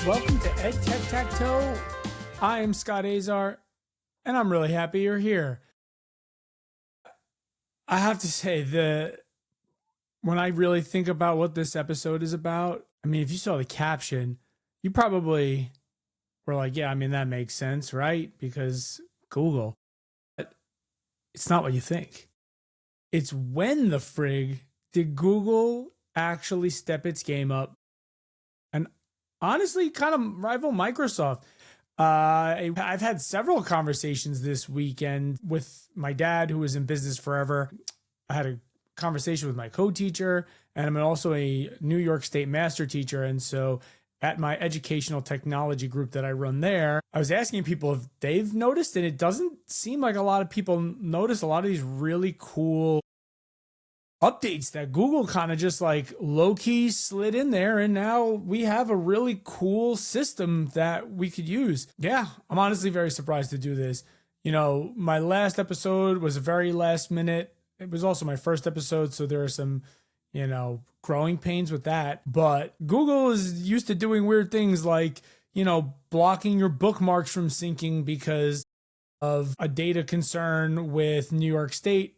Welcome to Ed Tech Tac Toe. I am Scott Azar, and I'm really happy you're here. I have to say that when I really think about what this episode is about, I mean, if you saw the caption, you probably were like, yeah, I mean, that makes sense, right? Because Google. But it's not what you think. It's when the frig did Google actually step its game up and honestly kind of rival Microsoft. I've had several conversations this weekend with my dad, who was in business forever. I had a conversation with my co-teacher, and I'm also a New York State master teacher. And so at my educational technology group that I run there, I was asking people if they've noticed, and it doesn't seem like a lot of people notice a lot of these really cool updates that Google kind of just like low-key slid in there, and now we have a really cool system that we could use. Yeah, I'm honestly very surprised to do this. You know, my last episode was a very last minute. It was also my first episode, so there are some, growing pains with that. But Google is used to doing weird things like, blocking your bookmarks from syncing because of a data concern with New York State.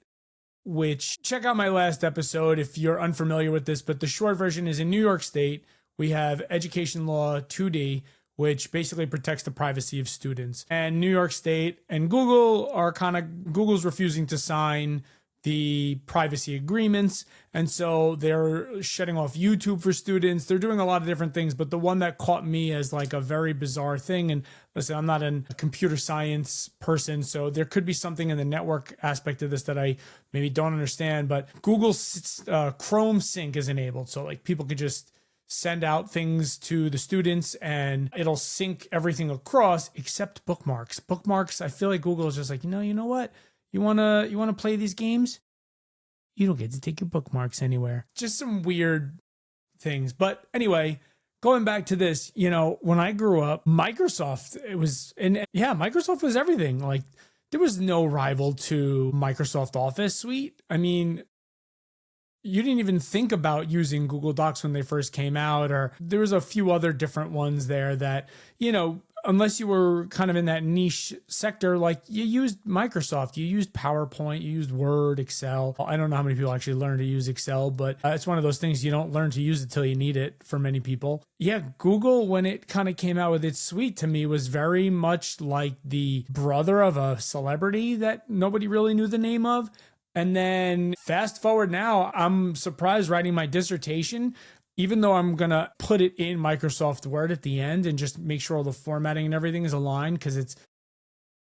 Which, check out my last episode if you're unfamiliar with this, but the short version is in New York State, we have Education Law 2D, which basically protects the privacy of students. And New York State and Google are Google's refusing to sign the privacy agreements. And so they're shutting off YouTube for students. They're doing a lot of different things, but the one that caught me as like a very bizarre thing, and listen, I'm not a computer science person, so there could be something in the network aspect of this that I maybe don't understand, but Google's Chrome sync is enabled. So like people could just send out things to the students and it'll sync everything across except bookmarks. Bookmarks, I feel like Google is just like, you know what? You wanna play these games? You don't get to take your bookmarks anywhere. Just some weird things. But anyway, going back to this, when I grew up, Microsoft was everything. Like there was no rival to Microsoft Office suite. I mean, you didn't even think about using Google Docs when they first came out, or there was a few other different ones there that, unless you were kind of in that niche sector, like you used Microsoft, you used PowerPoint, you used Word, Excel. I don't know how many people actually learn to use Excel, but it's one of those things you don't learn to use it till you need it for many people. Yeah, Google, when it kind of came out with its suite, to me was very much like the brother of a celebrity that nobody really knew the name of. And then fast forward now, I'm surprised writing my dissertation, even though I'm going to put it in Microsoft Word at the end and just make sure all the formatting and everything is aligned because it's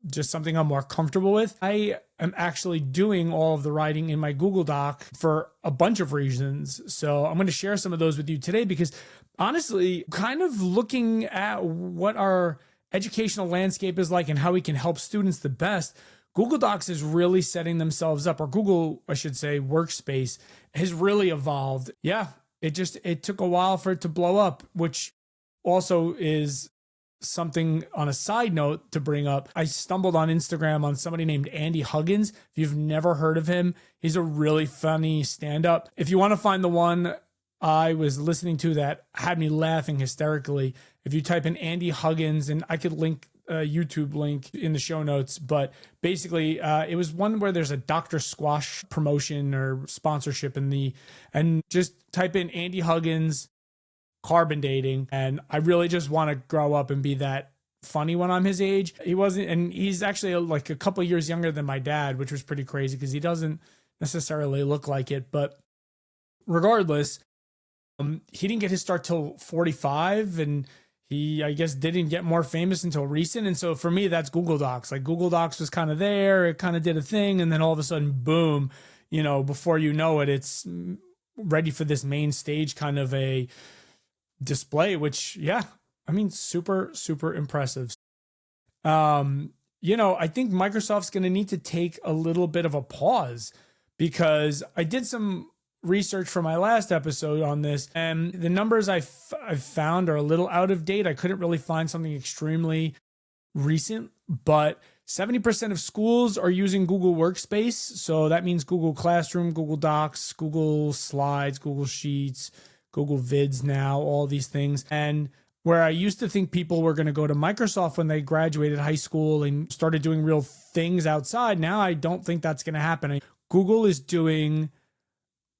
just something I'm more comfortable with. I am actually doing all of the writing in my Google Doc for a bunch of reasons. So I'm going to share some of those with you today because honestly, kind of looking at what our educational landscape is like and how we can help students the best, Google Docs is really setting themselves up, or Google, I should say, Workspace has really evolved. Yeah. It took a while for it to blow up, which also is something on a side note to bring up. I stumbled on Instagram on somebody named Andy Huggins. If you've never heard of him, he's a really funny stand-up. If you want to find the one I was listening to that had me laughing hysterically, if you type in Andy Huggins, and I could link a YouTube link in the show notes, but basically it was one where there's a Dr. Squash promotion or sponsorship and just type in Andy Huggins carbon dating, and I really just want to grow up and be that funny when I'm his age. He wasn't, and he's actually like a couple years younger than my dad, which was pretty crazy because he doesn't necessarily look like it, but regardless, he didn't get his start till 45, and he, I guess, didn't get more famous until recent. And so for me, that's Google Docs. Like Google Docs was kind of there. It kind of did a thing. And then all of a sudden, boom, before you know it, it's ready for this main stage kind of a display, which, yeah, I mean, super, super impressive. I think Microsoft's going to need to take a little bit of a pause because I did some research for my last episode on this, and the numbers I've found are a little out of date. I couldn't really find something extremely recent, but 70% of schools are using Google Workspace. So that means Google Classroom, Google Docs, Google Slides, Google Sheets, Google Vids now, all these things. And where I used to think people were going to go to Microsoft when they graduated high school and started doing real things outside. Now I don't think that's going to happen. Google is doing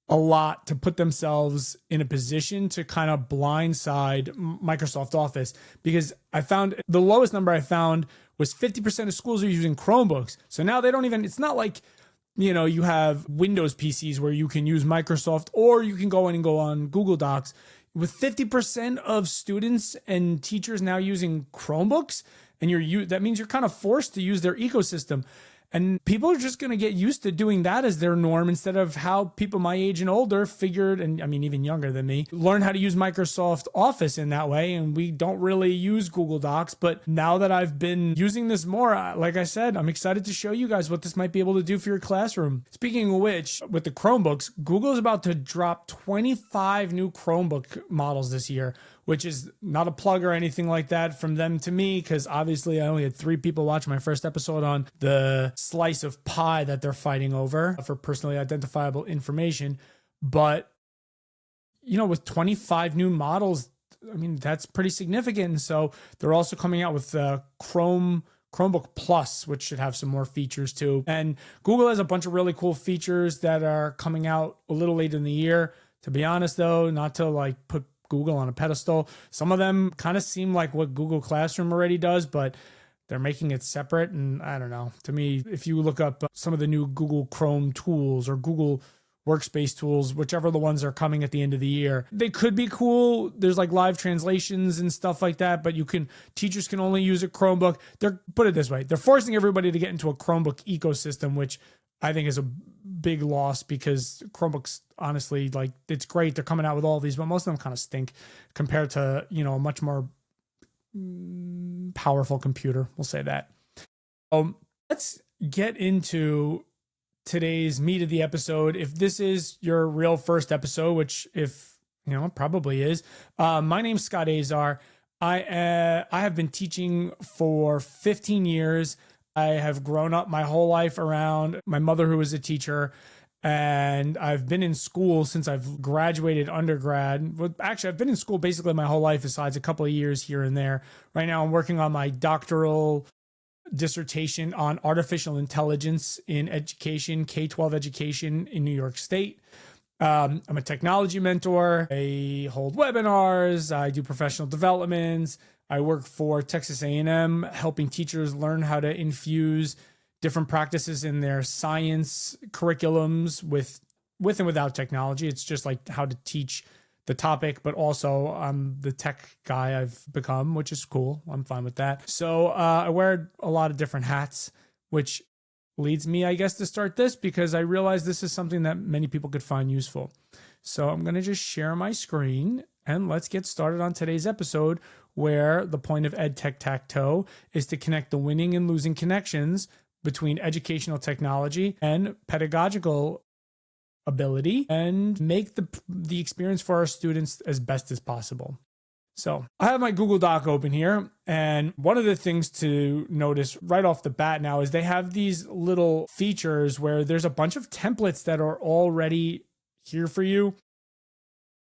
a lot to put themselves in a position to kind of blindside Microsoft Office, because I found the lowest number I found was 50% of schools are using Chromebooks. So now they don't even, it's not like, you have Windows PCs where you can use Microsoft, or you can go in and go on Google Docs. With 50% of students and teachers now using Chromebooks, and that means you're kind of forced to use their ecosystem. And people are just going to get used to doing that as their norm, instead of how people my age and older figured, and I mean, even younger than me, learn how to use Microsoft Office in that way. And we don't really use Google Docs. But now that I've been using this more, like I said, I'm excited to show you guys what this might be able to do for your classroom. Speaking of which, with the Chromebooks, Google is about to drop 25 new Chromebook models this year, which is not a plug or anything like that from them to me, because obviously I only had 3 people watch my first episode on the slice of pie that they're fighting over for personally identifiable information. But, with 25 new models, I mean, that's pretty significant. And so they're also coming out with the Chromebook Plus, which should have some more features too. And Google has a bunch of really cool features that are coming out a little later in the year. To be honest, though, not to put Google on a pedestal. Some of them kind of seem like what Google Classroom already does, but they're making it separate. And I don't know. To me, if you look up some of the new Google Chrome tools or Google Workspace tools, whichever the ones are coming at the end of the year, they could be cool. There's live translations and stuff like that, but teachers can only use a Chromebook. Put it this way, they're forcing everybody to get into a Chromebook ecosystem, which I think is a big loss, because Chromebooks, honestly, it's great. They're coming out with all these, but most of them kind of stink compared to, a much more powerful computer. We'll say that. Let's get into today's meat of the episode. If this is your real first episode, which it probably is, my name's Scott Azar. I have been teaching for 15 years. I have grown up my whole life around my mother, who was a teacher, and I've been in school since I've graduated undergrad. Well, actually, I've been in school basically my whole life, besides a couple of years here and there. Right now, I'm working on my doctoral dissertation on artificial intelligence in education, K-12 education in New York State. I'm a technology mentor. I hold webinars. I do professional developments. I work for Texas A&M, helping teachers learn how to infuse different practices in their science curriculums with and without technology. It's just how to teach the topic, but also I'm the tech guy I've become, which is cool. I'm fine with that. So I wear a lot of different hats, which leads me, I guess, to start this, because I realize this is something that many people could find useful. So I'm going to just share my screen, and let's get started on today's episode, where the point of EdTech-Tacto is to connect the winning and losing connections between educational technology and pedagogical ability, and make the experience for our students as best as possible. So I have my Google Doc open here, and one of the things to notice right off the bat now is they have these little features where there's a bunch of templates that are already here for you,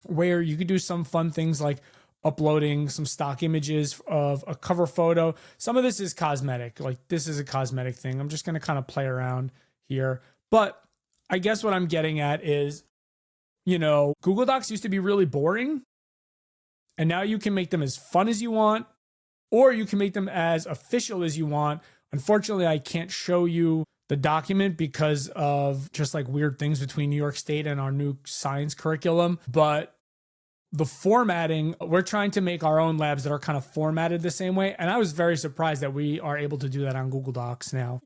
where you could do some fun things like uploading some stock images of a cover photo. Some of this is cosmetic, this is a cosmetic thing. I'm just going to kind of play around here. But I guess what I'm getting at is, Google Docs used to be really boring, and now you can make them as fun as you want, or you can make them as official as you want. Unfortunately, I can't show you the document because of just weird things between New York State and our new science curriculum. But the formatting, we're trying to make our own labs that are kind of formatted the same way. And I was very surprised that we are able to do that on Google Docs now.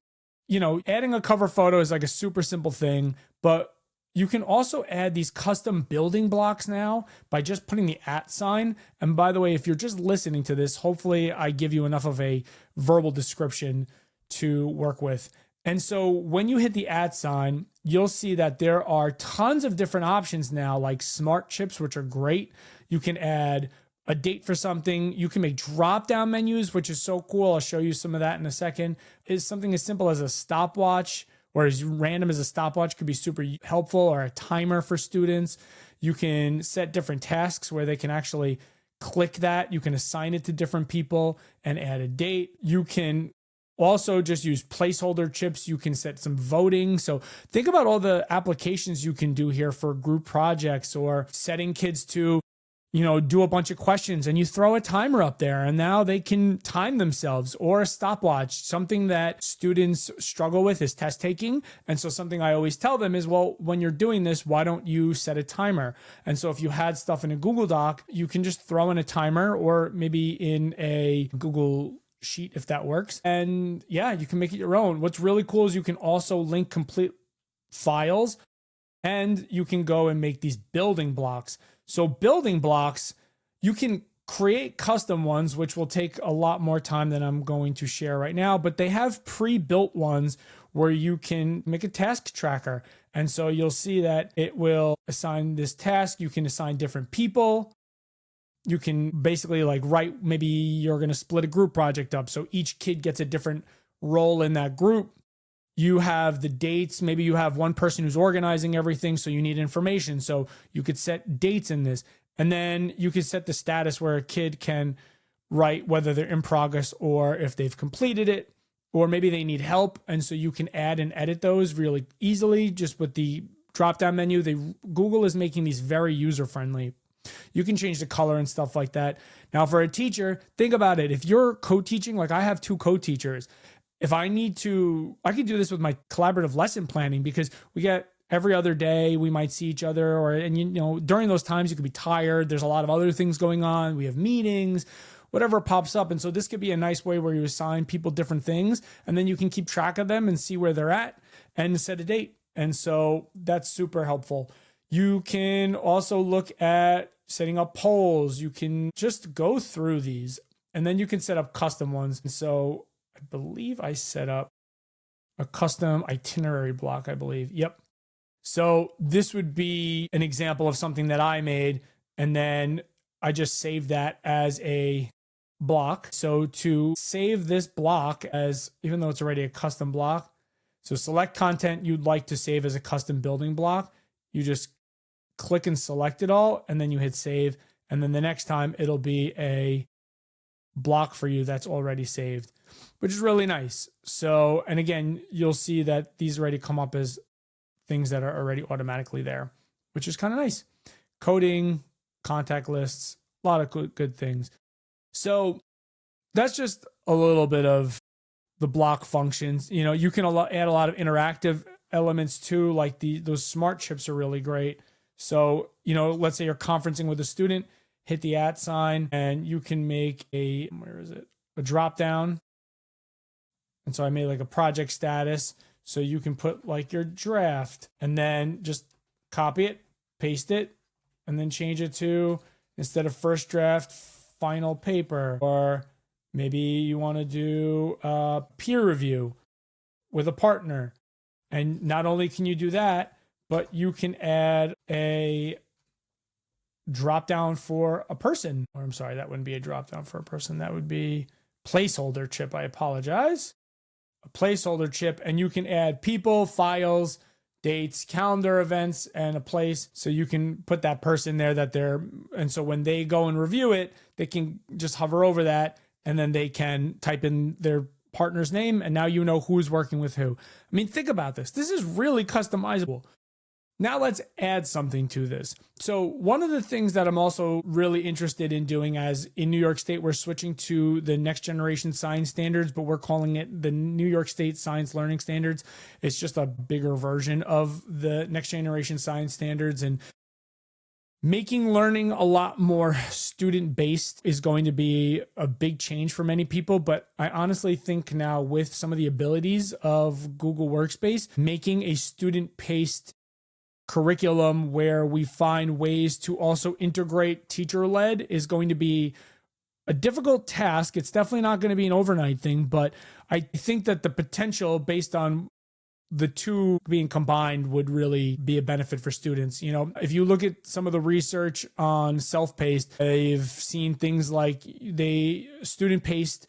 Adding a cover photo is a super simple thing, but you can also add these custom building blocks now by just putting the @ sign. And by the way, if you're just listening to this, hopefully I give you enough of a verbal description to work with. And so when you hit the @ sign, you'll see that there are tons of different options now, like smart chips, which are great. You can add a date for something. You can make drop-down menus, which is so cool. I'll show you some of that in a second. Is something as simple as a stopwatch, or as random as a stopwatch, could be super helpful, or a timer for students. You can set different tasks where they can actually click that. You can assign it to different people and add a date. You can also just use placeholder chips. You can set some voting. So think about all the applications you can do here for group projects, or setting kids to, do a bunch of questions, and you throw a timer up there and now they can time themselves, or a stopwatch. Something that students struggle with is test taking. And so something I always tell them is, well, when you're doing this, why don't you set a timer? And so if you had stuff in a Google Doc, you can just throw in a timer, or maybe in a Google Sheet if that works. And yeah, you can make it your own. What's really cool is you can also link complete files, and you can go and make these building blocks. So building blocks, you can create custom ones, which will take a lot more time than I'm going to share right now, but they have pre-built ones where you can make a task tracker. And so you'll see that it will assign this task. You can assign different people. You can basically write, maybe you're going to split a group project up, so each kid gets a different role in that group. You have the dates. Maybe you have one person who's organizing everything, so you need information. So you could set dates in this. And then you could set the status where a kid can write whether they're in progress or if they've completed it, or maybe they need help. And so you can add and edit those really easily just with the drop-down menu. Google is making these very user-friendly. You can change the color and stuff like that. Now, for a teacher, think about it. If you're co-teaching, like I have 2 co-teachers, if I need to, I could do this with my collaborative lesson planning, because we get every other day, we might see each other, and during those times you could be tired. There's a lot of other things going on. We have meetings, whatever pops up. And so this could be a nice way where you assign people different things, and then you can keep track of them and see where they're at and set a date. And so that's super helpful. You can also look at setting up polls. You can just go through these, and then you can set up custom ones. And so I believe I set up a custom itinerary block, I believe. Yep. So this would be an example of something that I made, and then I just saved that as a block. So to save this block as, even though it's already a custom block, so select content you'd like to save as a custom building block. You just click and select it all, and then you hit save. And then the next time it'll be a block for you that's already saved, which is really nice. So, and again, you'll see that these already come up as things that are already automatically there, which is kind of nice. Coding, contact lists, a lot of good things. So that's just a little bit of the block functions. You can add a lot of interactive elements too, like those smart chips are really great. So, let's say you're conferencing with a student, hit the @ sign, and you can make a drop down. And so I made a project status. So you can put your draft, and then just copy it, paste it, and then change it to, instead of first draft, final paper. Or maybe you want to do peer review with a partner. And not only can you do that, but you can add a drop down for a person. Or I'm sorry, that wouldn't be a drop down for a person. That would be placeholder chip. I apologize. A placeholder chip, and you can add people, files, dates, calendar events, and a place. So you can put that person there and so when they go and review it, they can just hover over that, and then they can type in their partner's name, and now you know who's working with who. I mean, think about this. This is really customizable. Now let's add something to this. So one of the things that I'm also really interested in doing, as in New York State, we're switching to the next generation science standards, but we're calling it the New York State Science Learning Standards. It's just a bigger version of the next generation science standards, and making learning a lot more student-based is going to be a big change for many people. But I honestly think now, with some of the abilities of Google Workspace, making a student-paced curriculum where we find ways to also integrate teacher-led is going to be a difficult task. It's definitely not going to be an overnight thing, but I think that the potential, based on the two being combined, would really be a benefit for students. If you look at some of the research on self-paced, they've seen things like student-paced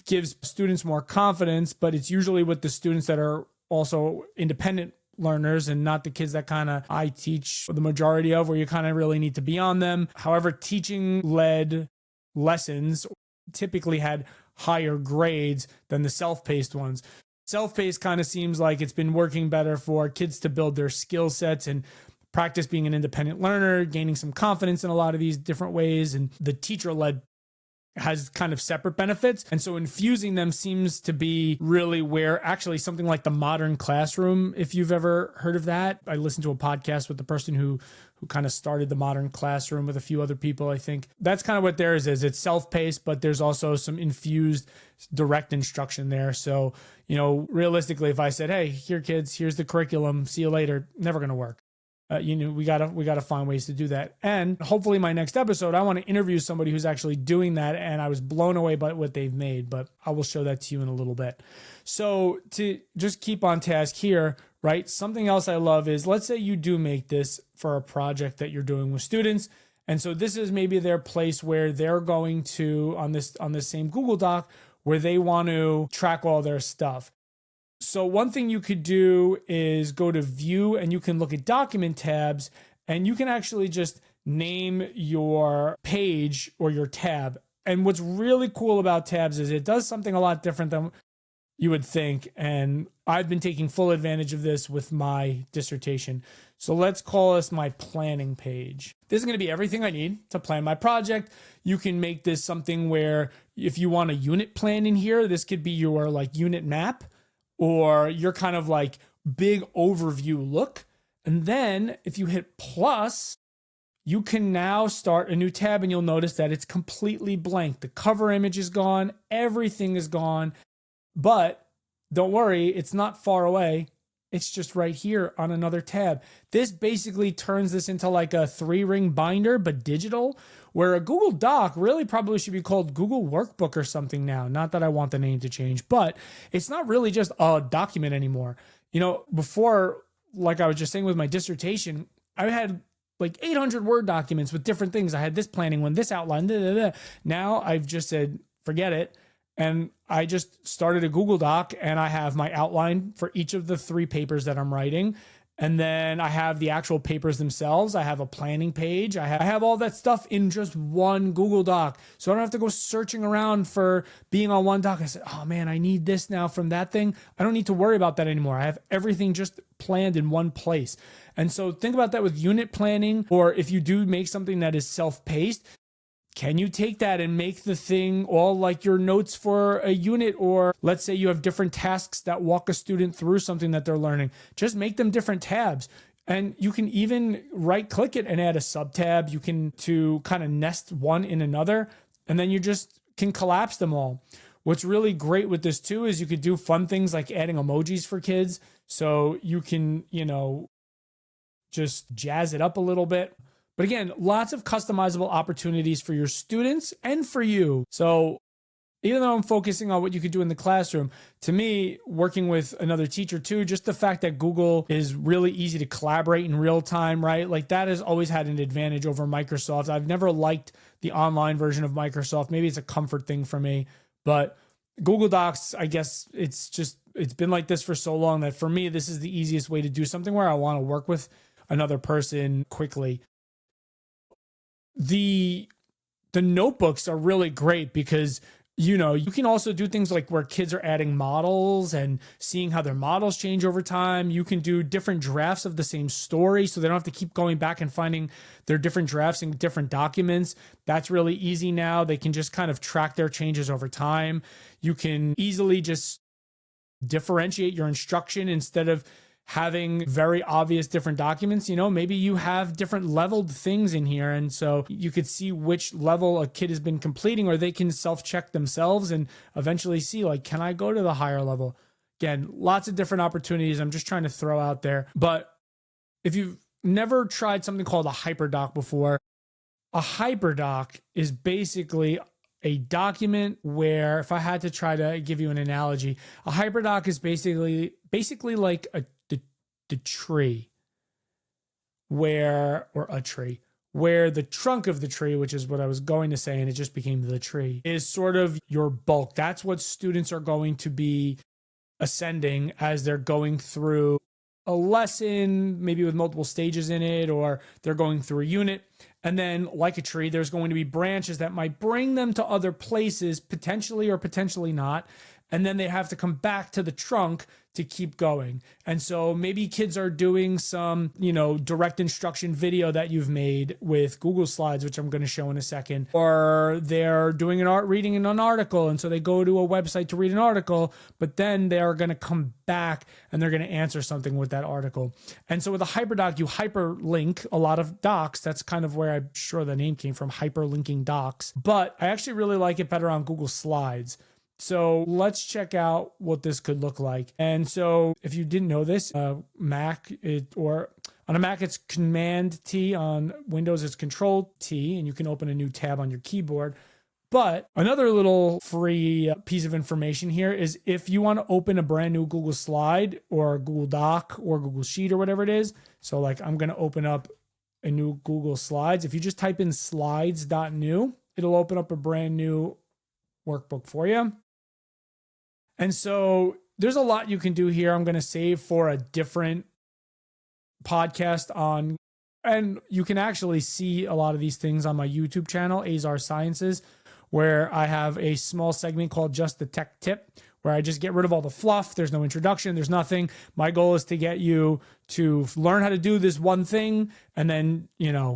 gives students more confidence, but it's usually with the students that are also independent learners and not the kids that I teach the majority of, where you really need to be on them. However, teaching led lessons typically had higher grades than the self-paced ones. Self-paced kind of seems like it's been working better for kids to build their skill sets and practice being an independent learner, gaining some confidence in a lot of these different ways. And the teacher-led has kind of separate benefits. And so infusing them seems to be really where actually something like the modern classroom, if you've ever heard of that. I listened to a podcast with the person who kind of started the modern classroom with a few other people. I think that's kind of what theirs is. It's self-paced, but there's also some infused direct instruction there. So, realistically, if I said, hey, here kids, here's the curriculum, see you later, never going to work. We gotta find ways to do that. And hopefully my next episode, I want to interview somebody who's actually doing that. And I was blown away by what they've made, but I will show that to you in a little bit. So to just keep on task here, right? Something else I love is, let's say you do make this for a project that you're doing with students. And so this is maybe their place where they're going to, on this same Google Doc, where they want to track all their stuff. So one thing you could do is go to view and you can look at document tabs, and you can actually just name your page or your tab. And what's really cool about tabs is it does something a lot different than you would think. And I've been taking full advantage of this with my dissertation. So let's call this my planning page. This is going to be everything I need to plan my project. You can make this something where if you want a unit plan in here, this could be your unit map, or your kind of big overview look. And then if you hit plus, you can now start a new tab, and you'll notice that it's completely blank. The cover image is gone. Everything is gone. But don't worry, it's not far away. It's just right here on another tab. This basically turns this into like a 3-ring binder, but digital, where a Google Doc really probably should be called Google Workbook or something now. Not that I want the name to change, but it's not really just a document anymore. Before, like I was just saying with my dissertation, I had 800 Word documents with different things. I had this planning one, this outline, Now I've just said, forget it. And I just started a Google Doc, and I have my outline for each of the 3 papers that I'm writing. And then I have the actual papers themselves. I have a planning page. I have all that stuff in just one Google Doc. So I don't have to go searching around for being on one doc. I said, oh man, I need this now from that thing. I don't need to worry about that anymore. I have everything just planned in one place. And so think about that with unit planning, or if you do make something that is self-paced, can you take that and make the thing all like your notes for a unit? Or let's say you have different tasks that walk a student through something that they're learning. Just make them different tabs. And you can even right click it and add a sub-tab. You can to kind of nest one in another, and then you just can collapse them all. What's really great with this too is you could do fun things like adding emojis for kids. So you can, just jazz it up a little bit. But again, lots of customizable opportunities for your students and for you. So even though I'm focusing on what you could do in the classroom, to me, working with another teacher too, just the fact that Google is really easy to collaborate in real time, right? That has always had an advantage over Microsoft. I've never liked the online version of Microsoft. Maybe it's a comfort thing for me, but Google Docs, I guess it's been like this for so long that for me, this is the easiest way to do something where I want to work with another person quickly. The notebooks are really great because, you can also do things like where kids are adding models and seeing how their models change over time. You can do different drafts of the same story, so they don't have to keep going back and finding their different drafts in different documents. That's really easy now. They can just kind of track their changes over time. You can easily just differentiate your instruction instead of having very obvious different documents. Maybe you have different leveled things in here, and so you could see which level a kid has been completing, or they can self-check themselves and eventually see, can I go to the higher level? Again, lots of different opportunities I'm just trying to throw out there. But if you've never tried something called a hyperdoc before, a hyperdoc is basically a document where, if I had to try to give you an analogy, a hyperdoc is basically like the tree where the trunk of the tree, which is what I was going to say, and it just became the tree, is sort of your bulk. That's what students are going to be ascending as they're going through a lesson, maybe with multiple stages in it, or they're going through a unit. And then, like a tree, there's going to be branches that might bring them to other places, potentially or potentially not. And then they have to come back to the trunk to keep going. And so maybe kids are doing some, direct instruction video that you've made with Google Slides, which I'm going to show in a second, or they're doing reading an article. And so they go to a website to read an article, but then they're going to come back and they're going to answer something with that article. And so with a hyperdoc, you hyperlink a lot of docs. That's kind of where I'm sure the name came from, hyperlinking docs. But I actually really like it better on Google Slides. So let's check out what this could look like. And so if you didn't know this, Mac, or on a Mac, it's Command T. On Windows, it's Control T, and you can open a new tab on your keyboard. But another little free piece of information here is if you want to open a brand new Google Slide or Google Doc or Google Sheet or whatever it is. So like I'm going to open up a new Google Slides. If you just type in slides.new, it'll open up a brand new workbook for you. And so there's a lot you can do here. I'm going to save for a different podcast on, and you can actually see a lot of these things on my YouTube channel, Azar Sciences, where I have a small segment called Just the Tech Tip, where I just get rid of all the fluff. There's no introduction. There's nothing. My goal is to get you to learn how to do this one thing and then,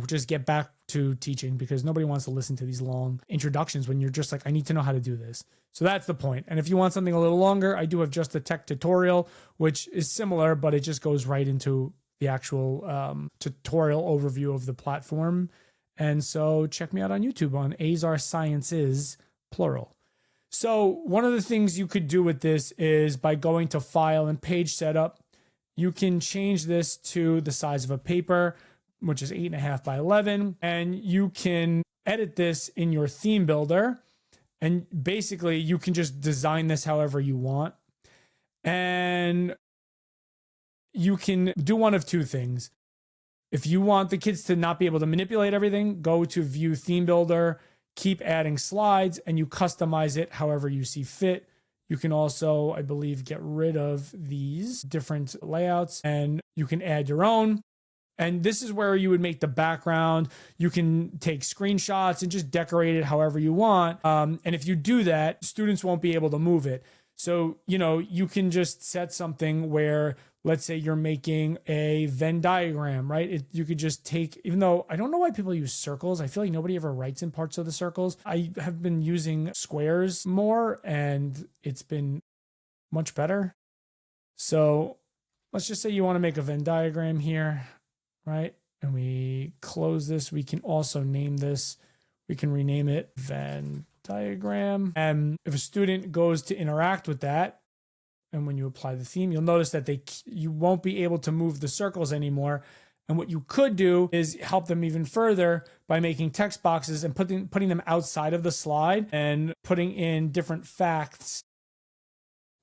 just get back to teaching, because nobody wants to listen to these long introductions when you're just like, I need to know how to do this. So that's the point. And if you want something a little longer, I do have Just a Tech Tutorial, which is similar, but it just goes right into the actual tutorial overview of the platform. And so check me out on YouTube on Azar Sciences, plural. So one of the things you could do with this is by going to File and Page Setup, you can change this to the size of a paper, which is 8.5 by 11. And you can edit this in your theme builder. And basically you can just design this however you want. And you can do one of two things. If you want the kids to not be able to manipulate everything, go to View Theme Builder, keep adding slides, and you customize it however you see fit. You can also, I believe, get rid of these different layouts and you can add your own. And this is where you would make the background. You can take screenshots and just decorate it however you want. And if you do that, students won't be able to move it. So, you can just set something where, let's say you're making a Venn diagram, right? You could just take, even though I don't know why people use circles. I feel like nobody ever writes in parts of the circles. I have been using squares more and it's been much better. So let's just say you want to make a Venn diagram here. Right? And we close this. We can also name this. We can rename it Venn diagram. And if a student goes to interact with that, and when you apply the theme, you'll notice that you won't be able to move the circles anymore. And what you could do is help them even further by making text boxes and putting them outside of the slide and putting in different facts.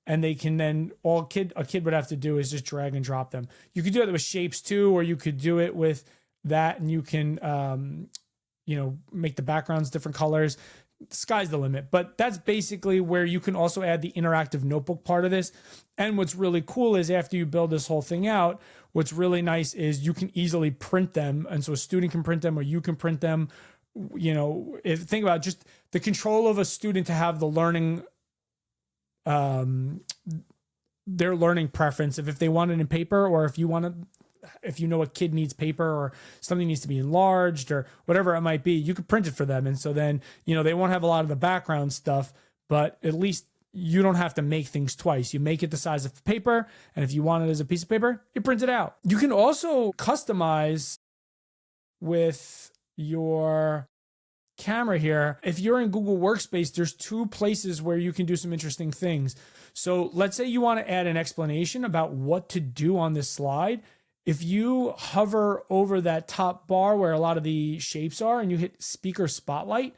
And they can then, a kid would have to do is just drag and drop them. You could do it with shapes too, or you could do it with that and you can, make the backgrounds different colors. The sky's the limit. But that's basically where you can also add the interactive notebook part of this. And what's really cool is after you build this whole thing out, what's really nice is you can easily print them. And so a student can print them or you can print them. Think about just the control of a student to have the learning their learning preference if they want it in paper, or if you know a kid needs paper or something needs to be enlarged or whatever it might be, you could print it for them. And so then, they won't have a lot of the background stuff, but at least you don't have to make things twice. You make it the size of paper. And if you want it as a piece of paper, you print it out. You can also customize with your camera here. If you're in Google Workspace, there's two places where you can do some interesting things. So let's say you want to add an explanation about what to do on this slide. If you hover over that top bar where a lot of the shapes are and you hit speaker spotlight,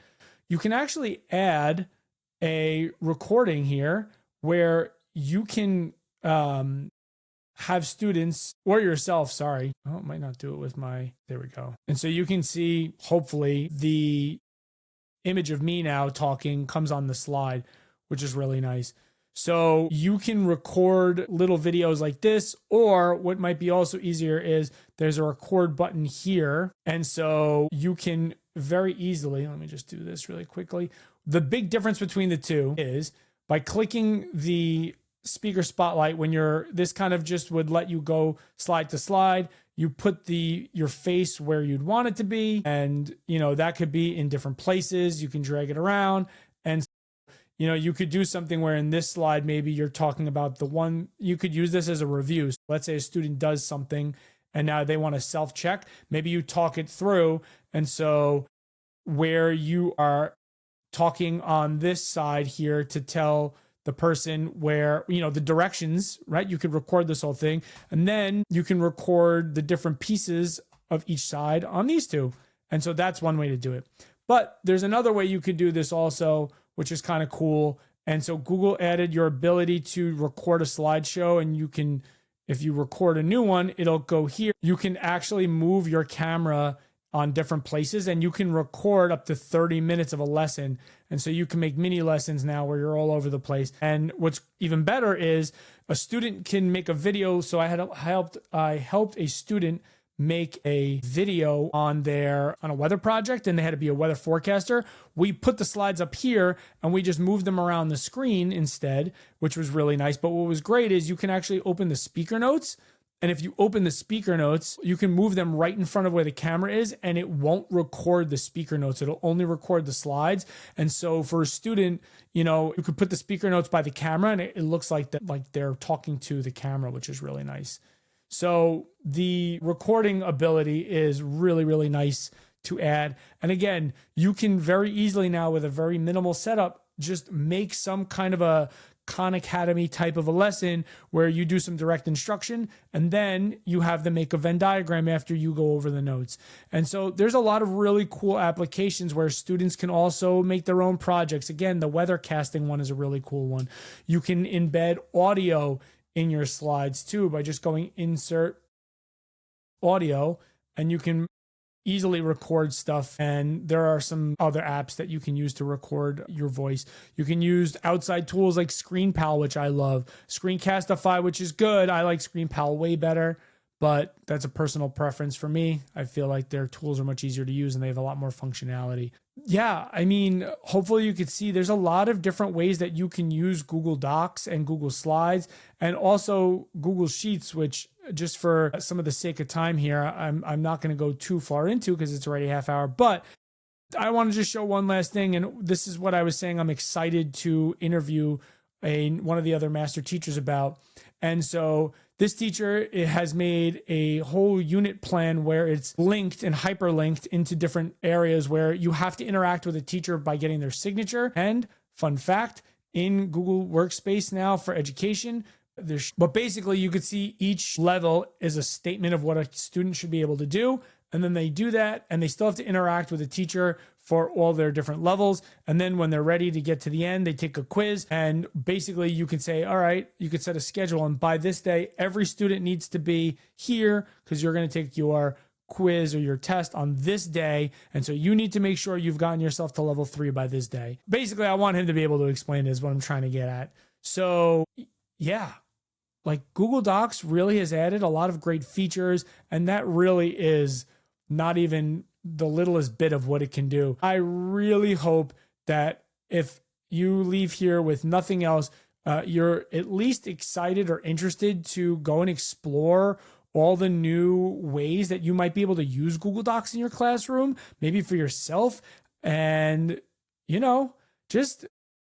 you can actually add a recording here where you can have students or yourself, sorry. Oh, it might not do it with there we go. And so you can see, hopefully, the image of me now talking comes on the slide, which is really nice. So you can record little videos like this, or what might be also easier is there's a record button here. And so you can very easily, let me just do this really quickly. The big difference between the two is by clicking the speaker spotlight, when this kind of just would let you go slide to slide. You put your face where you'd want it to be. And, that could be in different places. You can drag it around. And you could do something where in this slide, maybe you're talking about you could use this as a review. So let's say a student does something and now they want to self-check. Maybe you talk it through. And so where you are talking on this side here to tell the person where, the directions, right? You could record this whole thing, and then you can record the different pieces of each side on these two. And so that's one way to do it. But there's another way you could do this also, which is kind of cool. And so Google added your ability to record a slideshow, and you can, if you record a new one, it'll go here. You can actually move your camera on different places, and you can record up to 30 minutes of a lesson. And so you can make mini lessons now where you're all over the place. And what's even better is a student can make a video. So I helped a student make a video on a weather project, and they had to be a weather forecaster. We put the slides up here and we just moved them around the screen instead, which was really nice. But what was great is you can actually open the speaker notes. And if you open the speaker notes, you can move them right in front of where the camera is, and it won't record the speaker notes. It'll only record the slides. And so for a student, you could put the speaker notes by the camera, and it looks like they're talking to the camera, which is really nice. So the recording ability is really, really nice to add. And again, you can very easily now, with a very minimal setup, just make some kind of a Khan Academy type of a lesson where you do some direct instruction, and then you have them make a Venn diagram after you go over the notes. And so there's a lot of really cool applications where students can also make their own projects. Again, the weathercasting one is a really cool one. You can embed audio in your slides too by just going insert audio, and you can easily record stuff. And there are some other apps that you can use to record your voice. You can use outside tools like ScreenPal, which I love, Screencastify, which is good. I like ScreenPal way better, but that's a personal preference for me. I feel like their tools are much easier to use and they have a lot more functionality. Yeah, I mean, hopefully you could see there's a lot of different ways that you can use Google Docs and Google Slides, and also Google Sheets, which, just for some of the sake of time here, I'm not going to go too far into because it's already a half hour. But I want to just show one last thing, and this is what I was saying. I'm excited to interview one of the other master teachers about. And so this teacher has made a whole unit plan where it's linked and hyperlinked into different areas where you have to interact with a teacher by getting their signature. And fun fact, in Google Workspace now for education, but basically you could see each level is a statement of what a student should be able to do. And then they do that, and they still have to interact with a teacher for all their different levels. And then when they're ready to get to the end, they take a quiz. And basically you can say, all right, you could set a schedule. And by this day, every student needs to be here because you're going to take your quiz or your test on this day. And so you need to make sure you've gotten yourself to level 3 by this day. Basically, I want him to be able to explain is what I'm trying to get at. So yeah, like Google Docs really has added a lot of great features, and that really is not even the littlest bit of what it can do. I really hope that if you leave here with nothing else, you're at least excited or interested to go and explore all the new ways that you might be able to use Google Docs in your classroom, maybe for yourself. And, just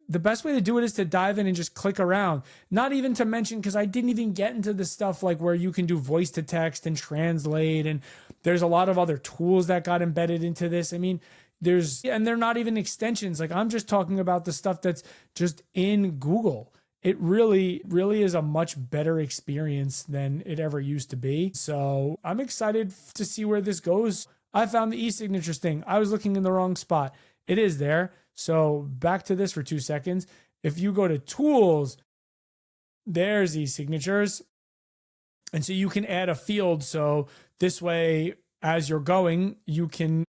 the best way to do it is to dive in and just click around. Not even to mention, because I didn't even get into the stuff like where you can do voice to text and translate. And there's a lot of other tools that got embedded into this. I mean, and they're not even extensions. Like, I'm just talking about the stuff that's just in Google. It really, really is a much better experience than it ever used to be. So I'm excited to see where this goes. I found the e-signatures thing. I was looking in the wrong spot. It is there. So back to this for 2 seconds. If you go to tools, there's e-signatures. And so you can add a field. So this way, as you're going, you can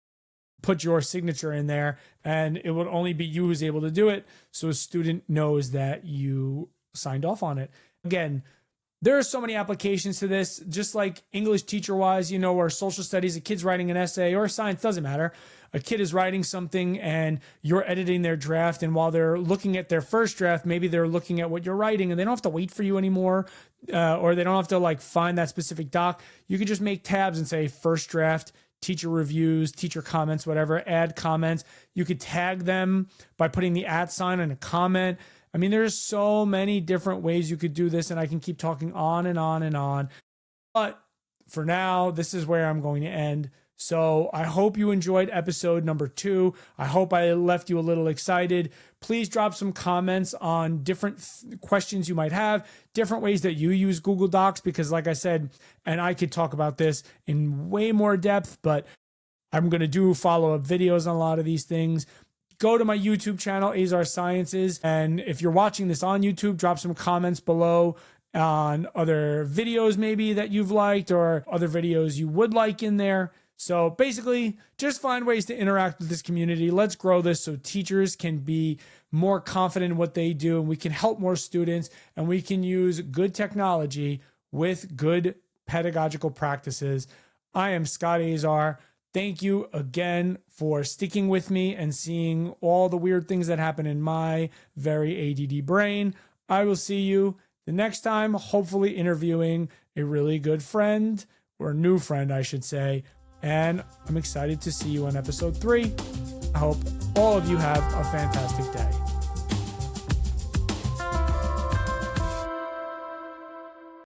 put your signature in there, and it would only be you who's able to do it. So a student knows that you signed off on it. Again, there are so many applications to this, just like English teacher wise, or social studies, a kid's writing an essay, or science, doesn't matter. A kid is writing something and you're editing their draft. And while they're looking at their first draft, maybe they're looking at what you're writing and they don't have to wait for you anymore. Or they don't have to like find that specific doc. You could just make tabs and say first draft, teacher reviews, teacher comments, whatever, add comments. You could tag them by putting the @ sign on a comment. I mean, there's so many different ways you could do this, and I can keep talking on and on and on. But for now, this is where I'm going to end. So I hope you enjoyed episode number 2. I hope I left you a little excited. Please drop some comments on different questions you might have, different ways that you use Google Docs, because like I said, and I could talk about this in way more depth, but I'm going to do follow-up videos on a lot of these things. Go to my YouTube channel, Azar Sciences. And if you're watching this on YouTube, drop some comments below on other videos maybe that you've liked or other videos you would like in there. So basically, just find ways to interact with this community. Let's grow this so teachers can be more confident in what they do, and we can help more students, and we can use good technology with good pedagogical practices. I am Scott Azar. Thank you again for sticking with me and seeing all the weird things that happen in my very ADD brain. I will see you the next time, hopefully interviewing a really good friend, or a new friend, I should say. And I'm excited to see you on episode 3. I hope all of you have a fantastic day.